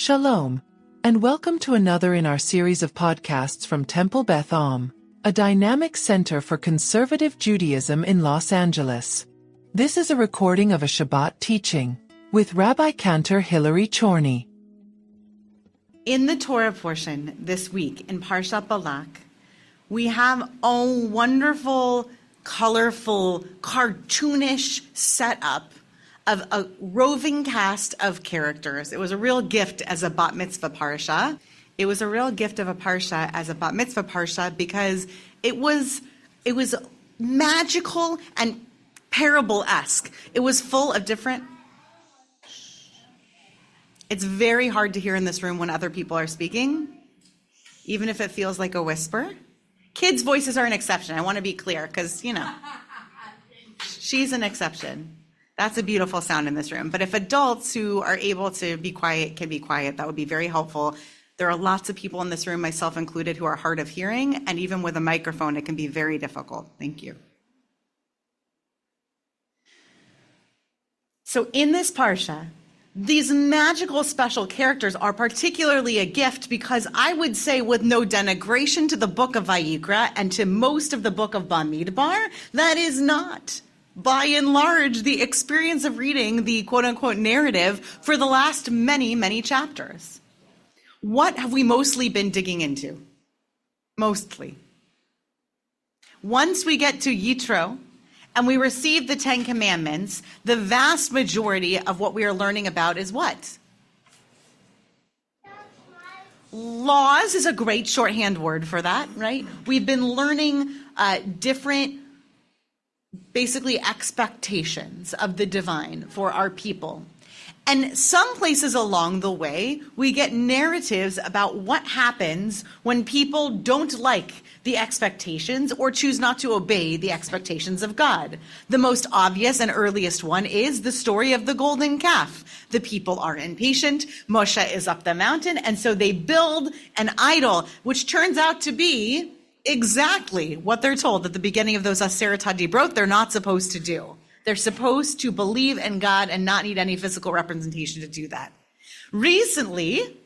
Shalom, and welcome to another in our series of podcasts from Temple Beth, a dynamic center for conservative Judaism in Los Angeles. This is a recording of a Shabbat teaching with Rabbi-Cantor Hilary Chorny. In the Torah portion this week in Parshat Balak, we have a wonderful, colorful, cartoonish setup of a roving cast of characters. It was a real gift as a bat mitzvah parsha. It was a real gift of a parsha as a bat mitzvah parsha because it was magical and parable-esque. It was full of different... It's very hard to hear in this room when other people are speaking, even if it feels like a whisper. Kids' voices are an exception. I want to be clear because, she's an exception. That's a beautiful sound in this room. But if adults who are able to be quiet can be quiet, that would be very helpful. There are lots of people in this room, myself included, who are hard of hearing, and even with a microphone, it can be very difficult. Thank you. So in this parsha, these magical special characters are particularly a gift because I would say, with no denigration to the book of Vayikra and to most of the book of Bamidbar, that is not, by and large, the experience of reading the quote-unquote narrative for the last many, many chapters. What have we mostly been digging into? Mostly. Once we get to Yitro, and we receive the Ten Commandments, the vast majority of what we are learning about is what? Laws is a great shorthand word for that, right? We've been learning different, basically, expectations of the divine for our people. And some places along the way, we get narratives about what happens when people don't like the expectations or choose not to obey the expectations of God. The most obvious and earliest one is the story of the golden calf. The people are impatient. Moshe is up the mountain, and so they build an idol, which turns out to be exactly what they're told at the beginning of those Aseret HaDibrot they're not supposed to do. They're supposed to believe in God and not need any physical representation to do that. Recently,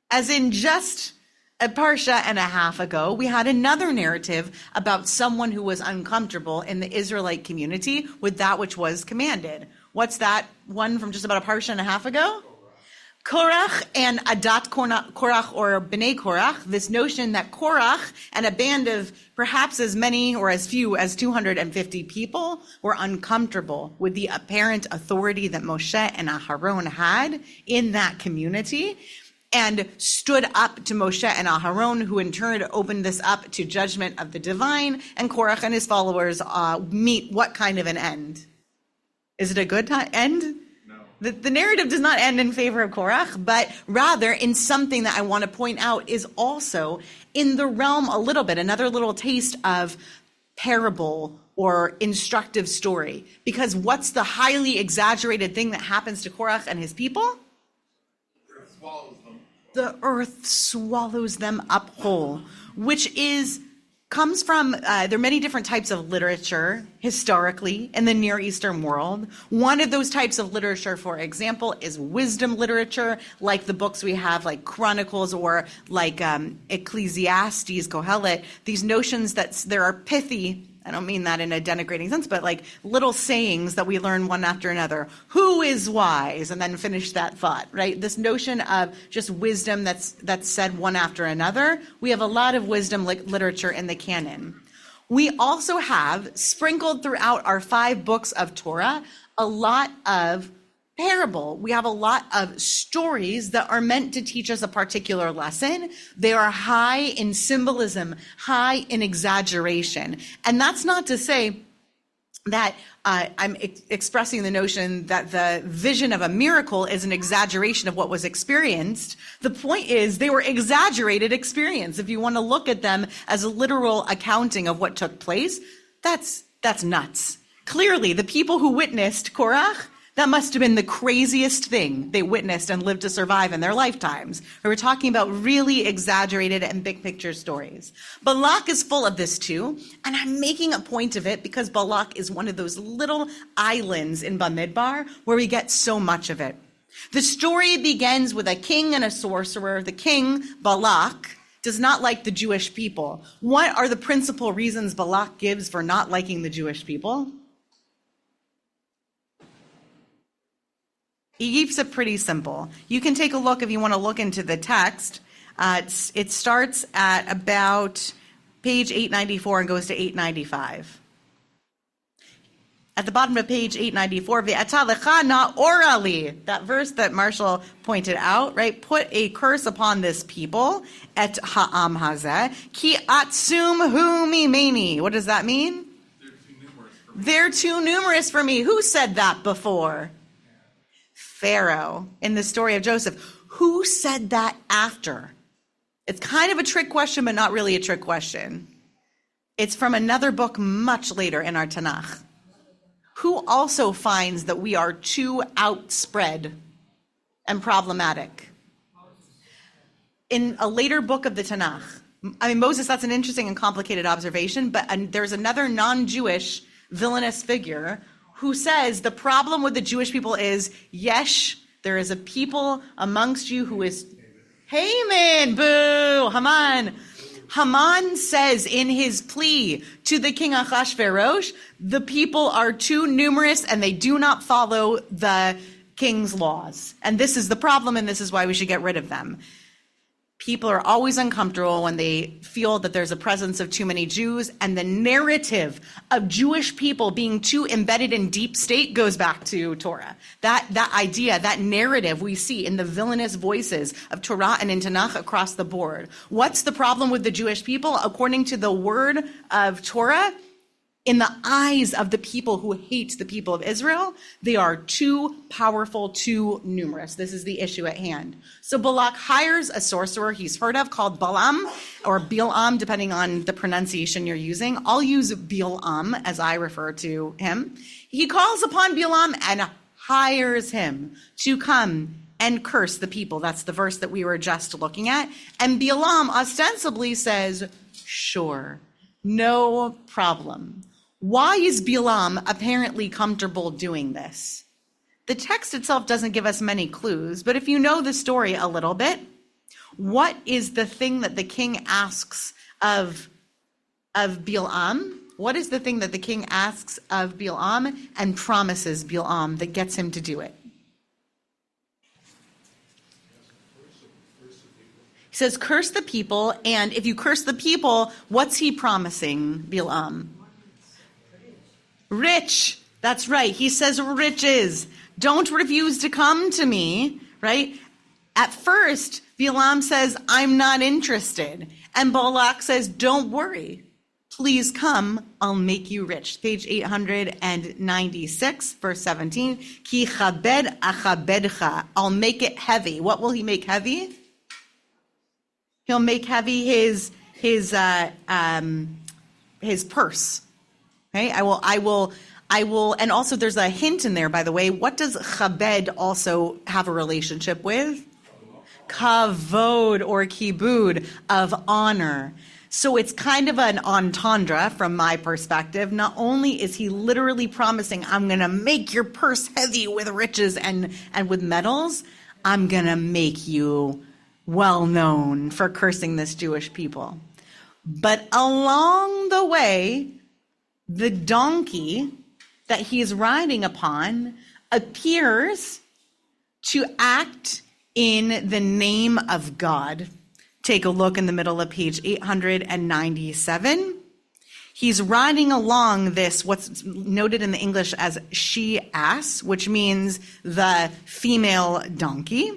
as in just a parsha and a half ago, we had another narrative about someone who was uncomfortable in the Israelite community with that which was commanded. What's that one from just about a parsha and a half ago? Korach and Adat Korach, or Bnei Korach, this notion that Korach and a band of perhaps as many or as few as 250 people were uncomfortable with the apparent authority that Moshe and Aharon had in that community and stood up to Moshe and Aharon, who in turn opened this up to judgment of the divine, and Korach and his followers meet what kind of an end? Is it a good end? The narrative does not end in favor of Korach, but rather in something that I want to point out is also in the realm a little bit, another little taste of parable or instructive story. Because what's the highly exaggerated thing that happens to Korach and his people? The earth swallows them up whole, which comes from, there are many different types of literature historically in the Near Eastern world. One of those types of literature, for example, is wisdom literature, like the books we have, like Chronicles or like Ecclesiastes, Kohelet, these notions that there are pithy, I don't mean that in a denigrating sense, but like little sayings that we learn one after another. Who is wise? And then finish that thought, right? This notion of just wisdom that's said one after another. We have a lot of wisdom literature in the canon. We also have, sprinkled throughout our 5 books of Torah, a lot of parable. We have a lot of stories that are meant to teach us a particular lesson. They are high in symbolism, high in exaggeration. And that's not to say that I'm expressing the notion that the vision of a miracle is an exaggeration of what was experienced. The point is they were exaggerated experience. If you want to look at them as a literal accounting of what took place, that's nuts. Clearly, the people who witnessed Korach, that must have been the craziest thing they witnessed and lived to survive in their lifetimes. We're talking about really exaggerated and big picture stories. Balak is full of this too, and I'm making a point of it because Balak is one of those little islands in Bamidbar where we get so much of it. The story begins with a king and a sorcerer. The king, Balak, does not like the Jewish people. What are the principal reasons Balak gives for not liking the Jewish people? He keeps it pretty simple. You can take a look if you want to look into the text. It starts at about page 894 and goes to 895. At the bottom of page 894, Ve'ata lecha na'orali, that verse that Marshall pointed out, right? Put a curse upon this people, et ha'am hazeh, ki atzum hu mimeni. What does that mean? They're too numerous for me. Who said that before? Pharaoh, in the story of Joseph. Who said that after? It's kind of a trick question, but not really a trick question. It's from another book much later in our Tanakh. Who also finds that we are too outspread and problematic? In a later book of the Tanakh, I mean, Moses, that's an interesting and complicated observation, but there's another non-Jewish villainous figure who says the problem with the Jewish people is, yes, there is a people amongst you who is Haman, boo, Haman. Haman says in his plea to the king Achashverosh, the people are too numerous and they do not follow the king's laws. And this is the problem, and this is why we should get rid of them. People are always uncomfortable when they feel that there's a presence of too many Jews, and the narrative of Jewish people being too embedded in deep state goes back to Torah. That idea, that narrative we see in the villainous voices of Torah and in Tanakh across the board. What's the problem with the Jewish people? According to the word of Torah, in the eyes of the people who hate the people of Israel, they are too powerful, too numerous. This is the issue at hand. So Balak hires a sorcerer he's heard of called Balaam or Bilam, depending on the pronunciation you're using. I'll use Bilam as I refer to him. He calls upon Bilam and hires him to come and curse the people. That's the verse that we were just looking at. And Bilam ostensibly says, sure, no problem. Why is Bilam apparently comfortable doing this? The text itself doesn't give us many clues, but if you know the story a little bit, what is the thing that the king asks of Bilam? What is the thing that the king asks of Bilam and promises Bilam that gets him to do it? He says, curse the people, and if you curse the people, what's he promising Bilam? Rich. That's right. He says riches. Don't refuse to come to me, right? At first, Bilam says, I'm not interested. And Balak says, don't worry. Please come. I'll make you rich. Page 896, verse 17. Ki chabed achabedcha. I'll make it heavy. What will he make heavy? He'll make heavy his purse. Okay, I will, and also there's a hint in there, by the way. What does chabed also have a relationship with? Kavod or kibud, of honor. So it's kind of an entendre from my perspective. Not only is he literally promising, I'm going to make your purse heavy with riches and with metals, I'm going to make you well known for cursing this Jewish people. But along the way, the donkey that he is riding upon appears to act in the name of God. Take a look in the middle of page 897. He's riding along this, what's noted in the English as she-ass, which means the female donkey.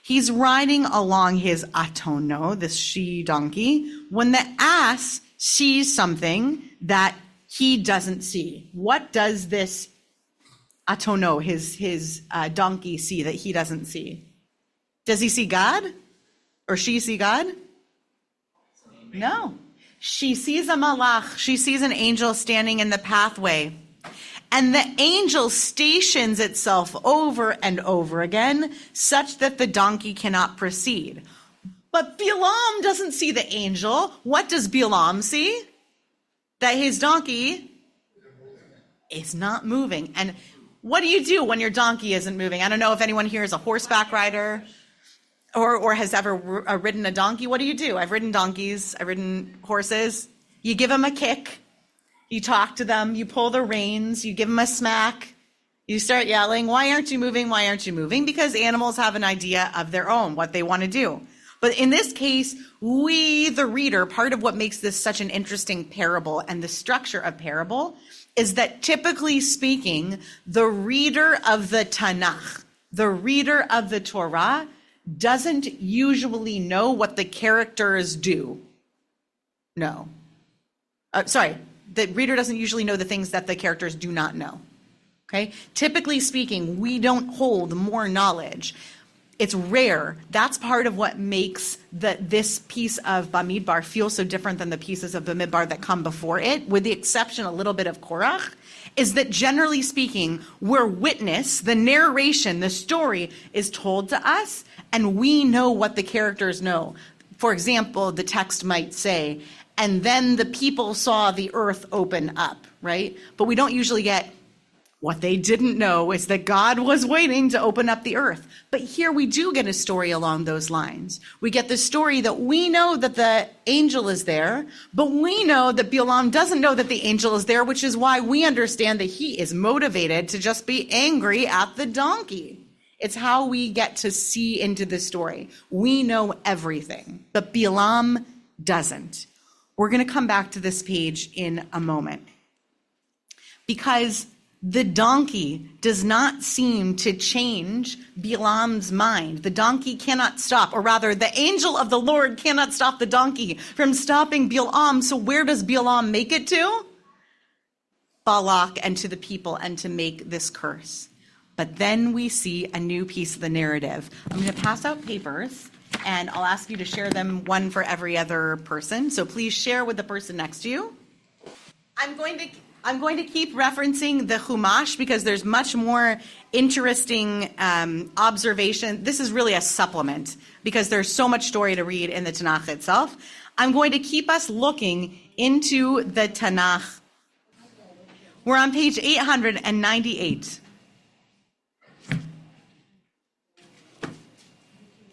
He's riding along his atono, this she-donkey, when the ass sees something that he doesn't see. What does this atono, his donkey, see that he doesn't see? Does he see God? Or she see God? No. She sees a malach. She sees an angel standing in the pathway. And the angel stations itself over and over again, such that the donkey cannot proceed. But Bilam doesn't see the angel. What does Bilam see? That his donkey is not moving. And what do you do when your donkey isn't moving? I don't know if anyone here is a horseback rider or has ever ridden a donkey. What do? I've ridden donkeys. I've ridden horses. You give them a kick. You talk to them. You pull the reins. You give them a smack. You start yelling, why aren't you moving? Why aren't you moving? Because animals have an idea of their own, what they want to do. But in this case, we, the reader, part of what makes this such an interesting parable and the structure of parable is that typically speaking, the reader of the Tanakh, the reader of the Torah, doesn't usually know what the characters do. No. The reader doesn't usually know the things that the characters do not know. Okay? Typically speaking, we don't hold more knowledge. It's rare. That's part of what makes this piece of Bamidbar feel so different than the pieces of Bamidbar that come before it, with the exception a little bit of Korach, is that generally speaking, we're witness, the narration, the story is told to us, and we know what the characters know. For example, the text might say, and then the people saw the earth open up, right? But we don't usually get, what they didn't know is that God was waiting to open up the earth. But here we do get a story along those lines. We get the story that we know that the angel is there, but we know that Balaam doesn't know that the angel is there, which is why we understand that he is motivated to just be angry at the donkey. It's how we get to see into the story. We know everything, but Balaam doesn't. We're going to come back to this page in a moment. Because the donkey does not seem to change Balaam's mind. The donkey cannot stop, or rather, the angel of the Lord cannot stop the donkey from stopping Balaam. So where does Balaam make it to? Balak and to the people, and to make this curse. But then we see a new piece of the narrative. I'm going to pass out papers, and I'll ask you to share them, one for every other person. So please share with the person next to you. I'm going to keep referencing the Chumash because there's much more interesting observation. This is really a supplement because there's so much story to read in the Tanakh itself. I'm going to keep us looking into the Tanakh. We're on page 898.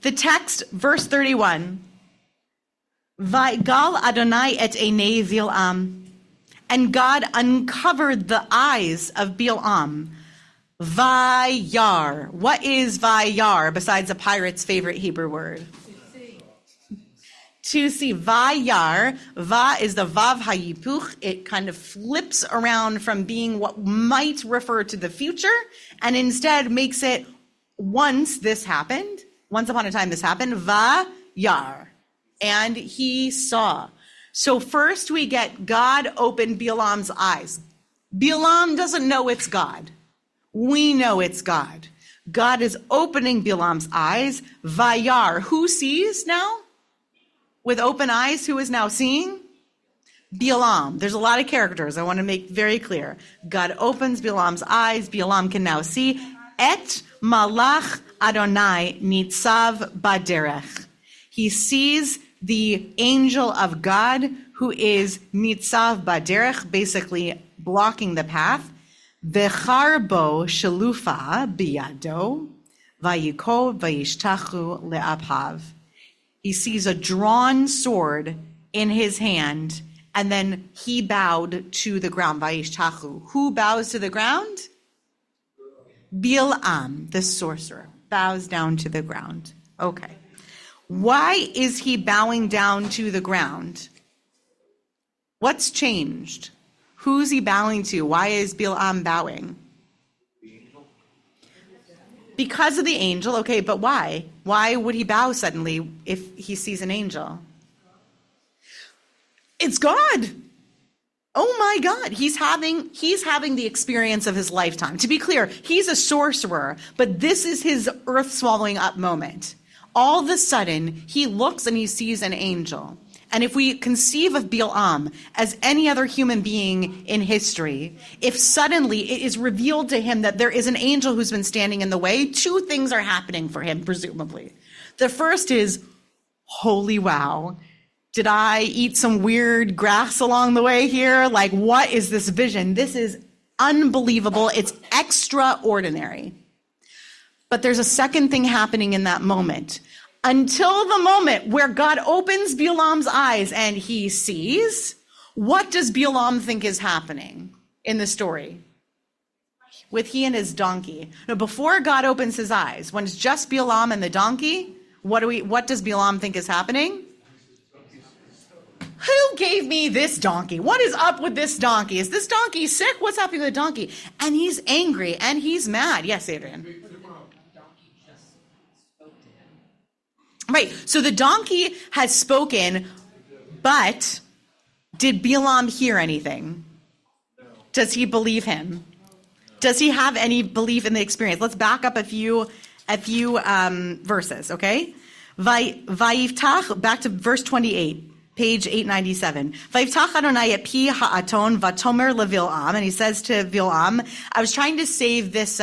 The text, verse 31. Vaigal Adonai et einei Bilam. And God uncovered the eyes of Balaam. Vayar. What is Vayar besides a pirate's favorite Hebrew word? To see. Vayar. Va is the Vav Hayipuch. It kind of flips around from being what might refer to the future and instead makes it once upon a time this happened, Vayar. And he saw. So first we get God opened Balaam's eyes. Balaam doesn't know it's God. We know it's God. God is opening Balaam's eyes. Vayar. Who sees now? With open eyes, who is now seeing? Balaam. There's a lot of characters I want to make very clear. God opens Balaam's eyes. Balaam can now see. Et malach Adonai nitzav baderech. He sees the angel of God who is nitzav baderech, basically blocking the path. V'charbo shalufa biyado, vayiko vayishtachu le'aphav. He sees a drawn sword in his hand, and then he bowed to the ground. Vayishtachu. Who bows to the ground? Balaam, the sorcerer, bows down to the ground. Okay. Why is he bowing down to the ground? What's changed? Who's he bowing to? Why is Balaam bowing? Because of the angel. Okay, but why? Why would he bow suddenly if he sees an angel? It's God. Oh my God, he's having the experience of his lifetime. To be clear, he's a sorcerer, but this is his earth swallowing up moment. All of a sudden, he looks and he sees an angel. And if we conceive of Balaam as any other human being in history, if suddenly it is revealed to him that there is an angel who's been standing in the way, two things are happening for him, presumably. The first is, holy wow. Did I eat some weird grass along the way here? Like, what is this vision? This is unbelievable. It's extraordinary. But there's a second thing happening in that moment. Until the moment where God opens Bilam's eyes and he sees, what does Bilam think is happening in the story? With he and his donkey. Now, before God opens his eyes, when it's just Bilam and the donkey, what does Bilam think is happening? Who gave me this donkey? What is up with this donkey? Is this donkey sick? What's happening with the donkey? And he's angry and he's mad. Yes, Adrian. Right. So the donkey has spoken, but did Bilam hear anything? Does he believe him? Does he have any belief in the experience? Let's back up a few verses, okay? Vayiftach, back to verse 28. Page 897. Vayiftach Adonai et pi ha'aton vatomer leVil'am, and he says to Vil'am, I was trying to save this.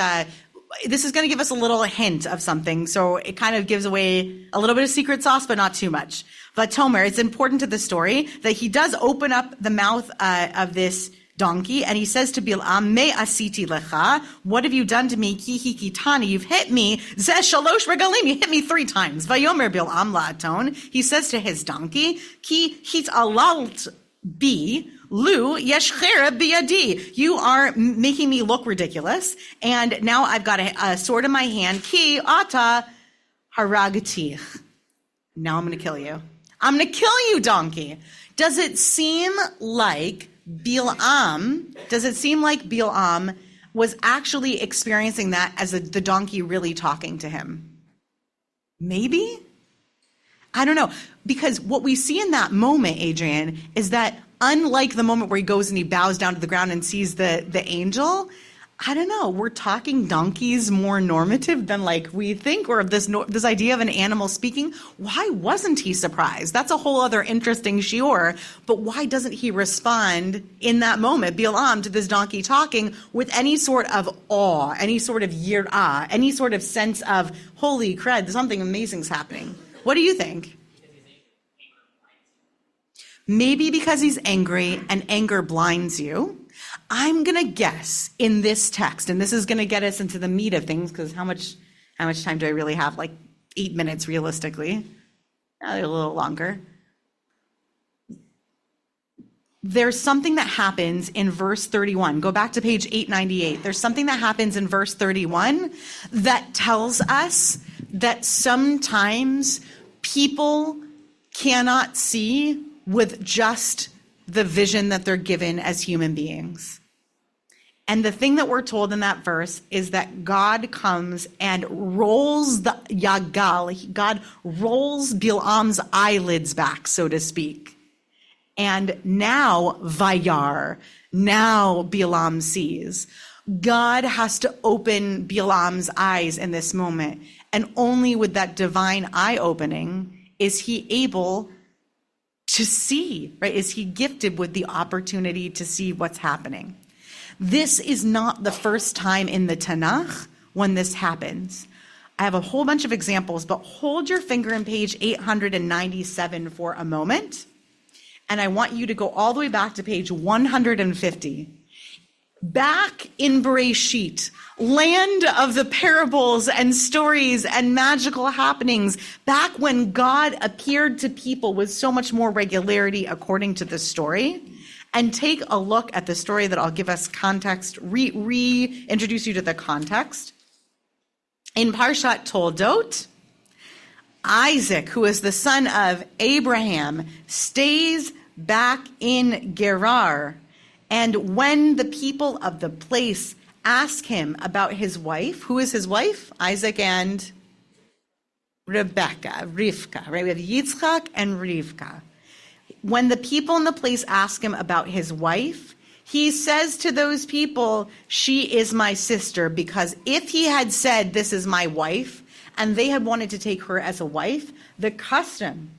This is going to give us a little hint of something, so it kind of gives away a little bit of secret sauce, but not too much. Vatomer, it's important to the story that he does open up the mouth of this donkey, and he says to Bil'am, Me asiti lecha, what have you done to me? Ki hikitani, you've hit me. Zeh shalosh regalim, you hit me 3 times. Vayomer Bil'am la'aton, he says to his donkey, Ki hitalalt bi, Lu yesh chereb biyadi. You are making me look ridiculous, and now I've got a sword in my hand. Ki ata haragatich. Now I'm going to kill you. I'm going to kill you, donkey. Does it seem like Bilam was actually experiencing that as the donkey really talking to him? Maybe? I don't know. Because what we see in that moment, Adrian, is that unlike the moment where he goes and he bows down to the ground and sees the angel, I don't know, we're talking donkeys more normative than like we think, or this idea of an animal speaking. Why wasn't he surprised? That's a whole other interesting shiur. But why doesn't he respond in that moment, Bilam, to this donkey talking with any sort of awe, any sort of yir'ah, any sort of sense of, holy crud, something amazing's happening? What do you think? Maybe because he's angry and anger blinds you. I'm going to guess in this text, and this is going to get us into the meat of things, because how much time do I really have? Like 8 minutes realistically. A little longer. There's something that happens in verse 31. Go back to page 898. There's something that happens in verse 31 that tells us that sometimes people cannot see with just the vision that they're given as human beings. And the thing that we're told in that verse is that God comes and rolls the yagal, God rolls Bilam's eyelids back, so to speak. And now Vayar, now Bilam sees. God has to open Bilam's eyes in this moment. And only with that divine eye opening is he able to see, right? Is he gifted with the opportunity to see what's happening? This is not the first time in the Tanakh when this happens. I have a whole bunch of examples, but hold your finger in page 897 for a moment. And I want you to go all the way back to page 150. Back in Bereshit, land of the parables and stories and magical happenings, back when God appeared to people with so much more regularity according to the story. And take a look at the story that I'll give us context, reintroduce you to the context. In Parshat Toldot, Isaac, who is the son of Abraham, stays back in Gerar. And when the people of the place ask him about his wife, who is his wife? Isaac and Rivka, right? We have Yitzchak and Rivka. When the people in the place ask him about his wife, he says to those people, she is my sister, because if he had said, this is my wife, and they had wanted to take her as a wife, the custom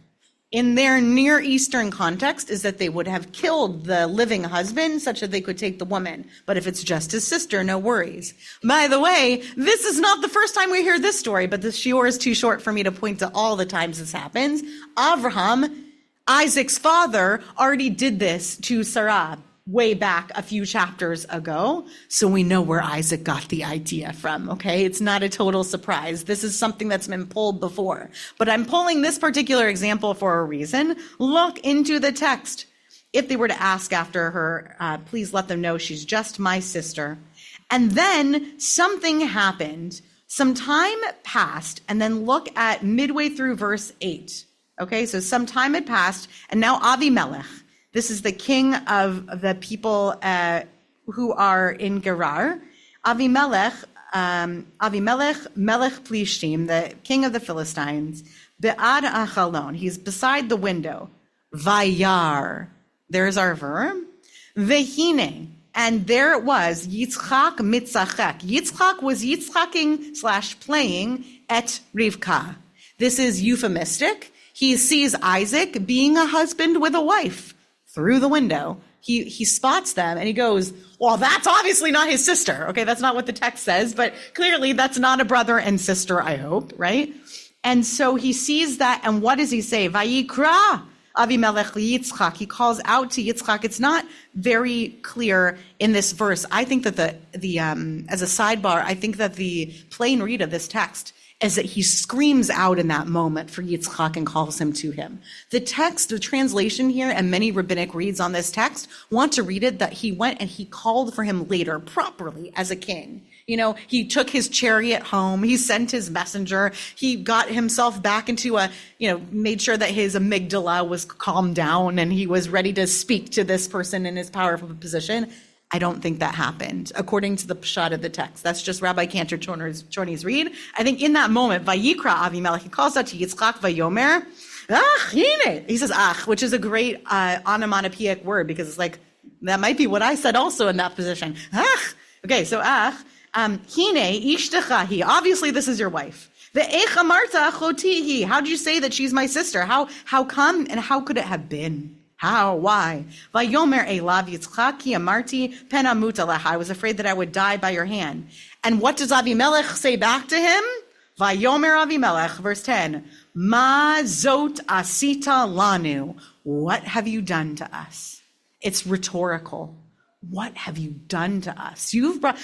in their Near Eastern context is that they would have killed the living husband such that they could take the woman. But if it's just his sister, no worries. By the way, this is not the first time we hear this story, but the shiur is too short for me to point to all the times this happens. Avraham, Isaac's father, already did this to Sarah way back a few chapters ago. So we know where Isaac got the idea from, okay? It's not a total surprise. This is something that's been pulled before. But I'm pulling this particular example for a reason. Look into the text. If they were to ask after her, please let them know she's just my sister. And then something happened. Some time passed, and then look at midway through verse 8. Okay, so some time had passed, and now Avimelech, this is the king of the people who are in Gerar. Avimelech, Melech Plishtim, the king of the Philistines, Be'ad Achalon, he's beside the window. Vayar, there's our verb. Vehine, and there it was, Yitzchak mitzachek. Yitzchak was Yitzchaking / playing et Rivka. This is euphemistic. He sees Isaac being a husband with a wife through the window. He spots them and he goes, well, that's obviously not his sister. Okay, that's not what the text says, but clearly that's not a brother and sister, I hope, right? And so he sees that, and what does he say? Vayikra Avimelech Yitzchak. He calls out to Yitzchak. It's not very clear in this verse. I think that the as a sidebar, I think that the plain read of this text is that he screams out in that moment for Yitzchak and calls him to him. The text, the translation here, and many rabbinic reads on this text want to read it that he went and he called for him later properly as a king. You know, he took his chariot home, he sent his messenger, he got himself back into made sure that his amygdala was calmed down and he was ready to speak to this person in his powerful position. I don't think that happened, according to the Parshat of the text. That's just Rabbi-Cantor Chorny's read. I think in that moment, Vayikra Avimelech, he calls out to Yitzchak, Vayomer, hine. He says, which is a great onomatopoeic word, because it's like, that might be what I said also in that position. Okay, so hine ishtechahi. Obviously, this is your wife. Ve'ech amarta chotihi. How did you say that she's my sister? How come, and how could it have been? How? Why? Vayomer elav Yitzchak ki amarti pen amut alecha. I was afraid that I would die by your hand. And what does Avimelech say back to him? Vayomer Avimelech, verse 10. Ma zot asita lanu. What have you done to us? It's rhetorical. What have you done to us?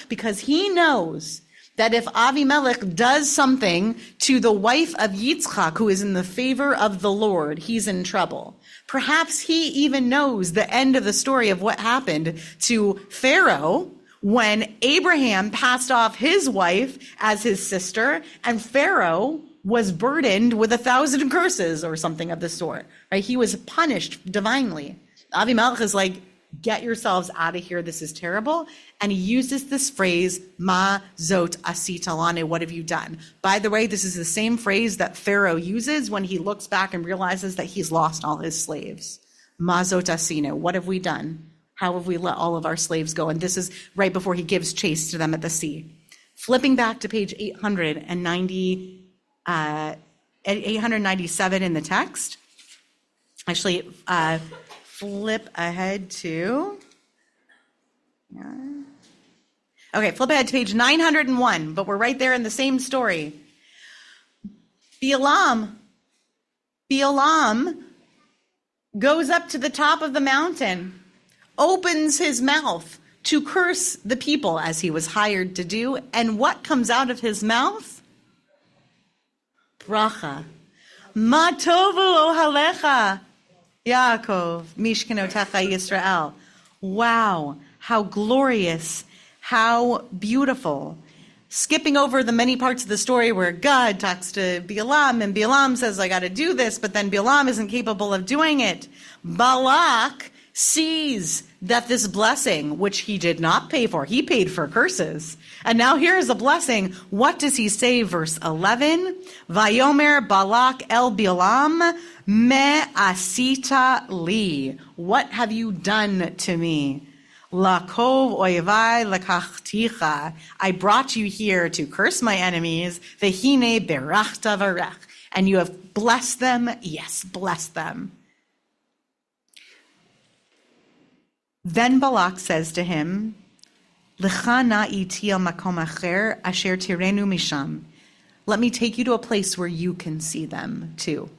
Because he knows that if Avimelech does something to the wife of Yitzchak, who is in the favor of the Lord, he's in trouble. Perhaps he even knows the end of the story of what happened to Pharaoh when Abraham passed off his wife as his sister, and Pharaoh was burdened with 1,000 curses or something of the sort, right? He was punished divinely. Avimelech is like, get yourselves out of here. This is terrible. And he uses this phrase, ma zot asita lanu. What have you done? By the way, this is the same phrase that Pharaoh uses when he looks back and realizes that he's lost all his slaves. Ma zot asinu. What have we done? How have we let all of our slaves go? And this is right before he gives chase to them at the sea. Flipping back to page 897 in the text. Actually, flip ahead to, flip ahead to page 901, but we're right there in the same story. Balaam goes up to the top of the mountain, opens his mouth to curse the people as he was hired to do, and what comes out of his mouth? Bracha. Ma tovu ohalecha. Yaakov, Mishkenotecha Yisrael. Wow, how glorious, how beautiful. Skipping over the many parts of the story where God talks to Balaam, and Balaam says, I got to do this, but then Balaam isn't capable of doing it. Balak sees that this blessing, which he did not pay for, he paid for curses. And now here's a blessing. What does he say? Verse 11, Vayomer Balak el Balaam, me asita li. What have you done to me? Lakov oivai lakachticha. I brought you here to curse my enemies. Vehine berachta varech. And you have blessed them. Yes, bless them. Then Balak says to him, Lecha na'iti el makom acher asher tirenu misham. Let me take you to a place where you can see them too.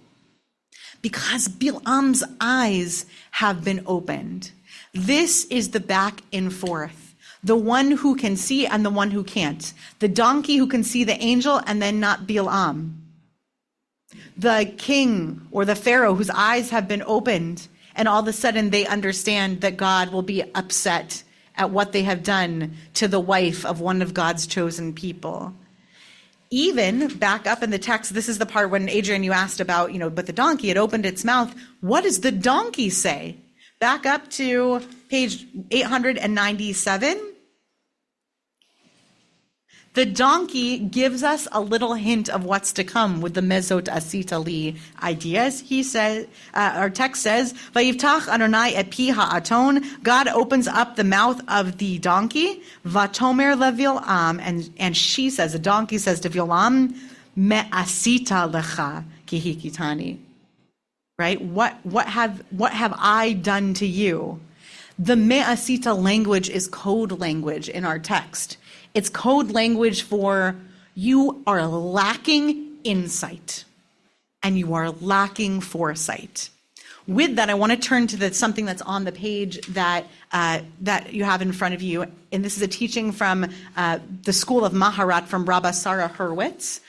Because Balaam's eyes have been opened. This is the back and forth. The one who can see and the one who can't. The donkey who can see the angel and then not Balaam. The king or the Pharaoh whose eyes have been opened and all of a sudden they understand that God will be upset at what they have done to the wife of one of God's chosen people. Even back up in the text, this is the part when Adrian, you asked about, but the donkey, it opened its mouth. What does the donkey say? Back up to page 897. The donkey gives us a little hint of what's to come with the mezot asita li ideas. He says, our text says, "Vayivtach Adonai et pi ha'aton." God opens up the mouth of the donkey. Vatomer leVil'am, and she says, the donkey says to Vil'am, "Me'asita lecha kihikitani." Right? What have I done to you? The me'asita language is code language in our text. It's code language for you are lacking insight and you are lacking foresight. With that, I want to turn to something that's on the page that you have in front of you. And this is a teaching from the School of Maharat from Rabbi Sarah Hurwitz,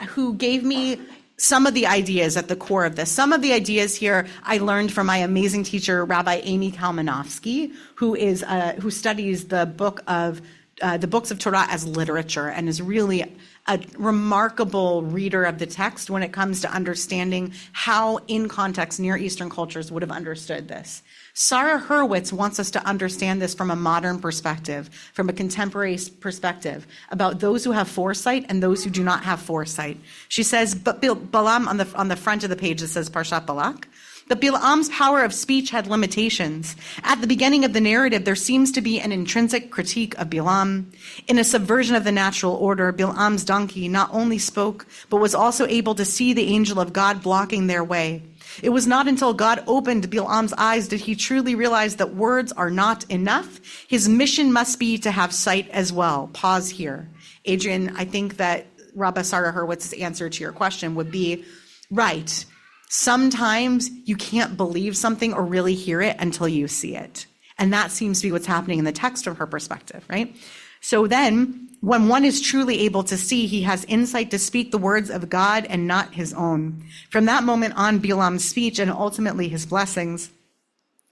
who gave me some of the ideas at the core of this. Some of the ideas here I learned from my amazing teacher, Rabbi Amy Kalmanovsky, who studies the books of Torah as literature and is really a remarkable reader of the text when it comes to understanding how, in context, Near Eastern cultures would have understood this. Sarah Hurwitz wants us to understand this from a modern perspective, from a contemporary perspective, about those who have foresight and those who do not have foresight. She says, but Balaam, on the front of the page, it says Parshat Balak, but Balaam's power of speech had limitations. At the beginning of the narrative, there seems to be an intrinsic critique of Balaam. In a subversion of the natural order, Balaam's donkey not only spoke, but was also able to see the angel of God blocking their way. It was not until God opened Balaam's eyes did he truly realize that words are not enough. His mission must be to have sight as well. Pause here. Adrian, I think that Rabbi Sarah Hurwitz's answer to your question would be, right, sometimes you can't believe something or really hear it until you see it. And that seems to be what's happening in the text from her perspective, right? So then, when one is truly able to see, he has insight to speak the words of God and not his own. From that moment on, Balaam's speech and ultimately his blessings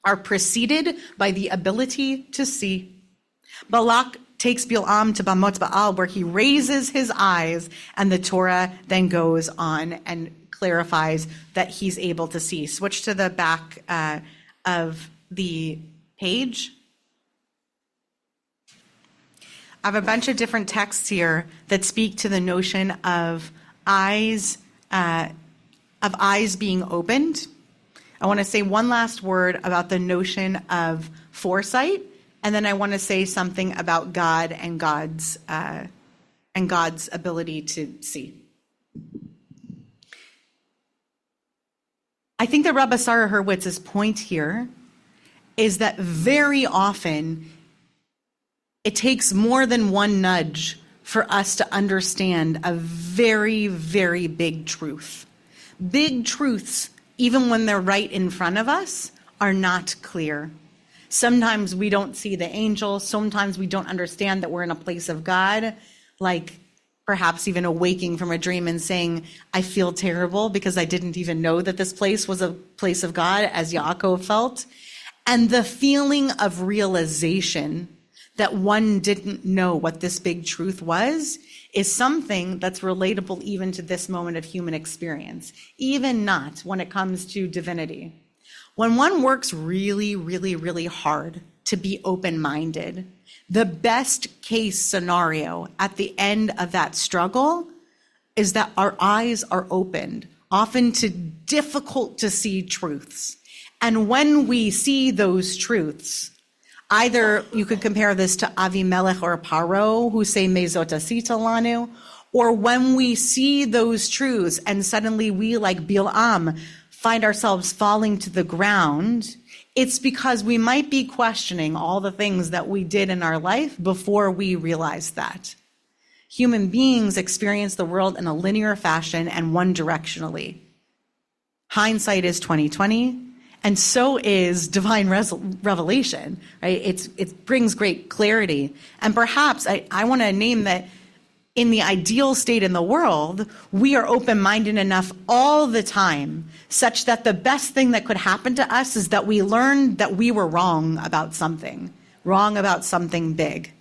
are preceded by the ability to see. Balak takes Balaam to Bamot Baal, where he raises his eyes, and the Torah then goes on and clarifies that he's able to see. Switch to the back of the page. I have a bunch of different texts here that speak to the notion of eyes being opened. I want to say one last word about the notion of foresight, and then I want to say something about God and God's ability to see. I think that Rabbi Sarah Hurwitz's point here is that very often it takes more than one nudge for us to understand a very, very big truth. Big truths, even when they're right in front of us, are not clear. Sometimes we don't see the angel. Sometimes we don't understand that we're in a place of God, like perhaps even awaking from a dream and saying, I feel terrible because I didn't even know that this place was a place of God, as Yaakov felt. And the feeling of realization that one didn't know what this big truth was is something that's relatable even to this moment of human experience, even not when it comes to divinity. When one works really, really, really hard to be open-minded, the best case scenario at the end of that struggle is that our eyes are opened, often to difficult to see truths. And when we see those truths, either you could compare this to Avimelech or Paro, who say Mezot Asita Lanu, or when we see those truths and suddenly we, like Balaam, find ourselves falling to the ground, it's because we might be questioning all the things that we did in our life before we realized that. Human beings experience the world in a linear fashion and one directionally. Hindsight is 20/20, And so is divine revelation, right? It brings great clarity. And perhaps I want to name that in the ideal state in the world, we are open-minded enough all the time, such that the best thing that could happen to us is that we learn that we were wrong about something big.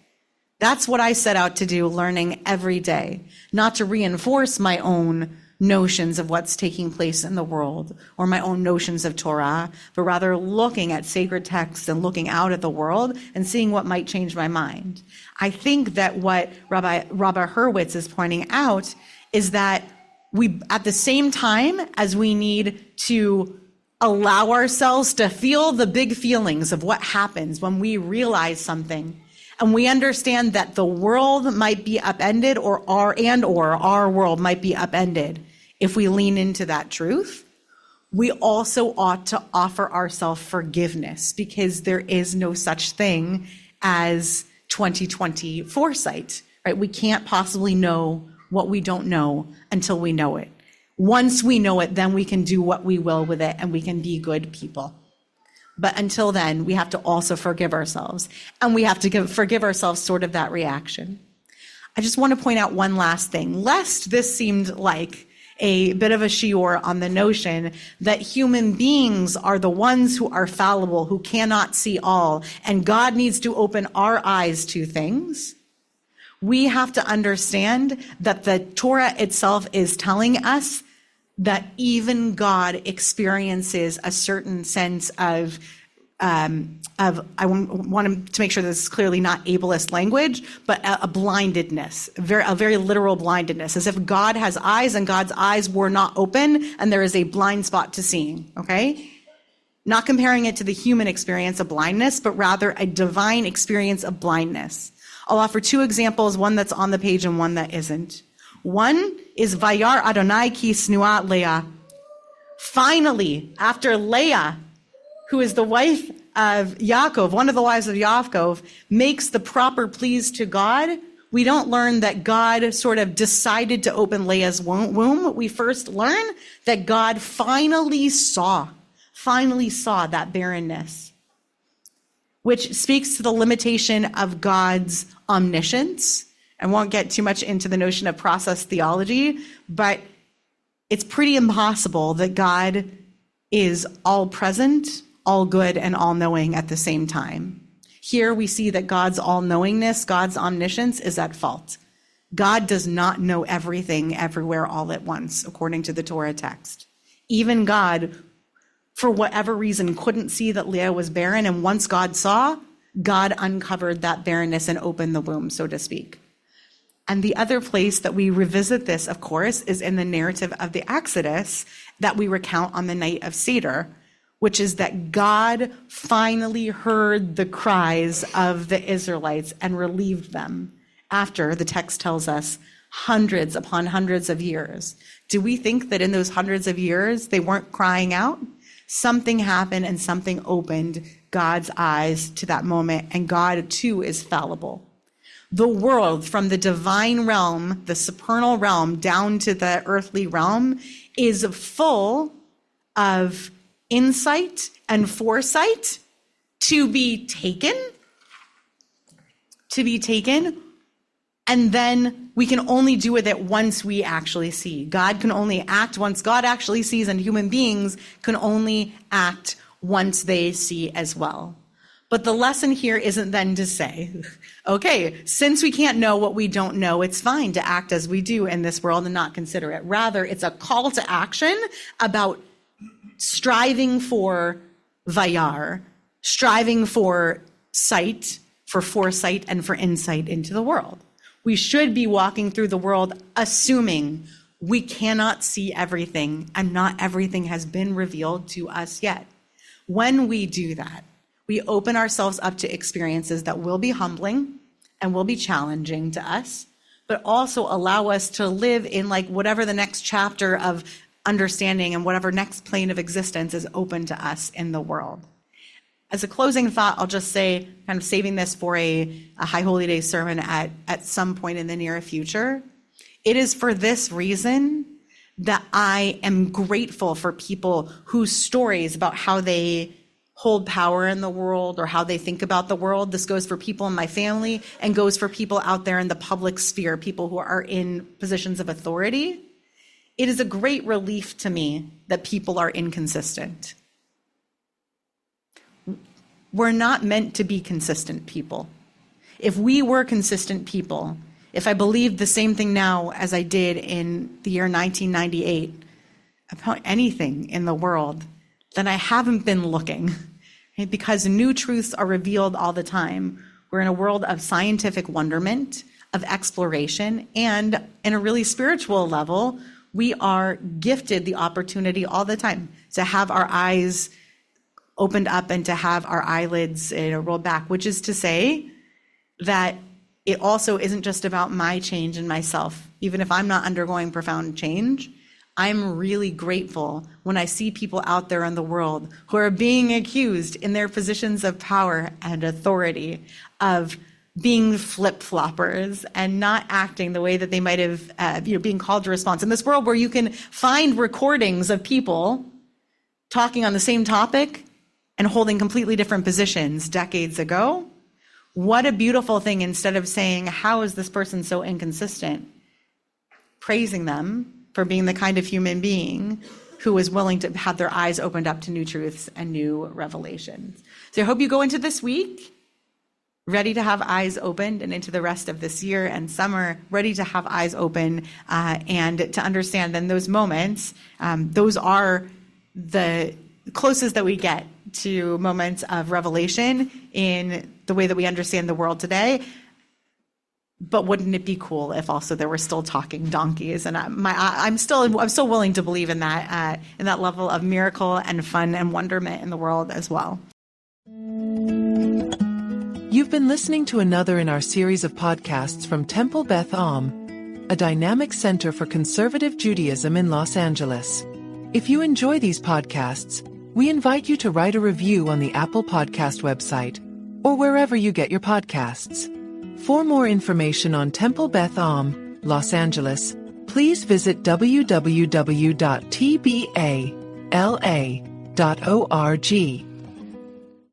That's what I set out to do, learning every day, not to reinforce my own notions of what's taking place in the world or my own notions of Torah, but rather looking at sacred texts and looking out at the world and seeing what might change my mind. I think that what Rabbi Hurwitz is pointing out is that we, at the same time as we need to allow ourselves to feel the big feelings of what happens when we realize something, and we understand that the world might be upended or our world might be upended if we lean into that truth, we also ought to offer ourselves forgiveness, because there is no such thing as 2020 foresight, right? We can't possibly know what we don't know until we know it. Once we know it, then we can do what we will with it and we can be good people. But until then, we have to also forgive ourselves, and we have to forgive ourselves sort of that reaction. I just want to point out one last thing, lest this seemed like a bit of a shiur on the notion that human beings are the ones who are fallible, who cannot see all, and God needs to open our eyes to things. We have to understand that the Torah itself is telling us that even God experiences a certain sense of I want to make sure this is clearly not ableist language, but a blindedness, a very literal blindedness, as if God has eyes and God's eyes were not open and there is a blind spot to seeing, okay? Not comparing it to the human experience of blindness, but rather a divine experience of blindness. I'll offer two examples, one that's on the page and one that isn't. One is Vayar Adonai ki snua Leah. Finally, after Leah, who is the wife of Yaakov, one of the wives of Yaakov, makes the proper pleas to God, we don't learn that God sort of decided to open Leah's womb. We first learn that God finally saw that barrenness, which speaks to the limitation of God's omniscience. I won't get too much into the notion of process theology, but it's pretty impossible that God is all present, all good, and all knowing at the same time. Here we see that God's all knowingness, God's omniscience is at fault. God does not know everything everywhere all at once, according to the Torah text. Even God, for whatever reason, couldn't see that Leah was barren, and once God saw, God uncovered that barrenness and opened the womb, so to speak. And the other place that we revisit this, of course, is in the narrative of the Exodus that we recount on the night of Seder, which is that God finally heard the cries of the Israelites and relieved them after, the text tells us, hundreds upon hundreds of years. Do we think that in those hundreds of years they weren't crying out? Something happened and something opened God's eyes to that moment, and God too is fallible. The world, from the divine realm, the supernal realm, down to the earthly realm, is full of insight and foresight to be taken, and then we can only do with it once we actually see. God can only act once God actually sees, and human beings can only act once they see as well. But the lesson here isn't then to say, okay, since we can't know what we don't know, it's fine to act as we do in this world and not consider it. Rather, it's a call to action about striving for vayar, striving for sight, for foresight, and for insight into the world. We should be walking through the world assuming we cannot see everything and not everything has been revealed to us yet. When we do that, we open ourselves up to experiences that will be humbling and will be challenging to us, but also allow us to live in like whatever the next chapter of understanding and whatever next plane of existence is open to us in the world. As a closing thought, I'll just say, kind of saving this for a High Holy Day sermon at some point in the near future, it is for this reason that I am grateful for people whose stories about how they hold power in the world or how they think about the world. This goes for people in my family and goes for people out there in the public sphere, people who are in positions of authority. It is a great relief to me that people are inconsistent. We're not meant to be consistent people. If we were consistent people, if I believed the same thing now as I did in the year 1998 about anything in the world, then I haven't been looking, right? Because new truths are revealed all the time. We're in a world of scientific wonderment, of exploration, and in a really spiritual level, we are gifted the opportunity all the time to have our eyes opened up and to have our eyelids rolled back, which is to say that it also isn't just about my change in myself. Even if I'm not undergoing profound change, I'm really grateful when I see people out there in the world who are being accused in their positions of power and authority of being flip-floppers and not acting the way that they might have, being called to response. In this world where you can find recordings of people talking on the same topic and holding completely different positions decades ago, what a beautiful thing, instead of saying, how is this person so inconsistent? Praising them for being the kind of human being who is willing to have their eyes opened up to new truths and new revelations. So I hope you go into this week ready to have eyes opened, and into the rest of this year and summer, ready to have eyes open and to understand then those moments, those are the closest that we get to moments of revelation in the way that we understand the world today. But wouldn't it be cool if also there were still talking donkeys? And I'm still willing to believe in that level of miracle and fun and wonderment in the world as well. You've been listening to another in our series of podcasts from Temple Beth Am, a dynamic center for conservative Judaism in Los Angeles. If you enjoy these podcasts, we invite you to write a review on the Apple Podcast website or wherever you get your podcasts. For more information on Temple Beth Am, Los Angeles, please visit www.tbala.org.